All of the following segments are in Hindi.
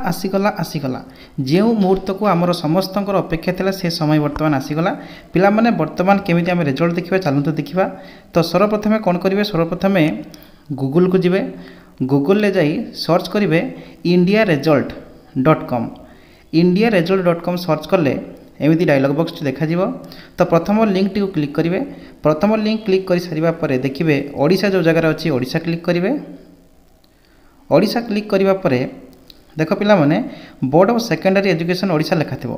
आसीगला आसीगला जो मुहूर्त को आमर समस्त अपेक्षा था से समय बर्तमान आसीगला पिला माने बर्तमान केमी आम रिजल्ट देखा चलते देखा। तो सर्वप्रथमे कौन करेंगे सर्वप्रथमे गूगल को जिवे गूगल ले जाई सर्च करेंगे indiaresult.com indiaresult.com सर्च कले एमती डायलॉग बॉक्स देखा तो प्रथम लिंक टी क्लिक करेंगे। प्रथम लिंक क्लिक कर सारा पर देखिए ओडिशा जो जगार अच्छी ओडिशा क्लिक करेंगे। ओडिशा क्लिक करने पर देख पिला माने board of secondary education Odisha लिखा थी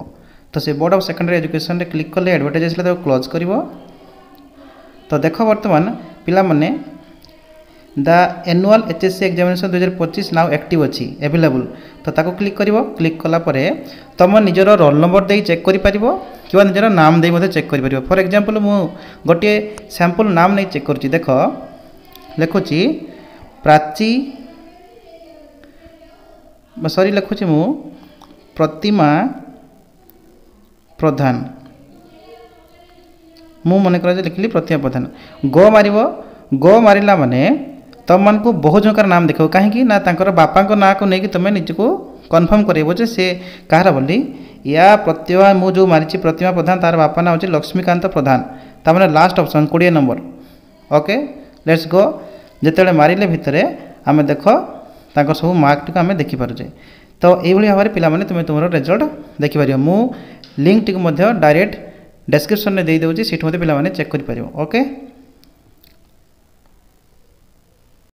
तो से बोर्ड ऑफ सेकेंडरी एजुकेशन रे क्लिक कले एडवर्टाइज आसला क्लोज कर। तो देख बर्तमान पिला माने the annual HSC examination 2025 now active अच्छी एवेलेबल तो ताको क्लिक करिवो। क्लिक कला परे तुम निजर रोल नंबर दे चेक करि परिबो कि निजर नाम दे मते चेक करि परिबो। फॉर एग्जांपल मु गोटे सैंपल नाम नहीं चेक करूची देख लिखुची प्राची सॉरी लिखुची मु प्रतिमा प्रधान मु मन कर लिखली प्रतिमा प्रधान गो मारिबो। गो मारिला माने तुम मान को बहुत जनकर नाम देख कहीं ना तांकर बापा ना को लेकिन तुम निजको कन्फर्म करेबो जे से कहार बोली या प्रतिभा मु जो मारी प्रतिमा प्रधान तार बापा ना होची लक्ष्मीकांत प्रधान तार last option 20 number. Okay let's go जिते मारे भितर आम देख तांकर सब मार्क टी आम देखिपारे। तो ये भाव में पिलाने तुम तुम रिजल्ट देखिपर मु लिंक टी डायरेक्ट डिस्क्रिप्शन में दे दूँगी सीट मत पिलाने चेक कर। ओके।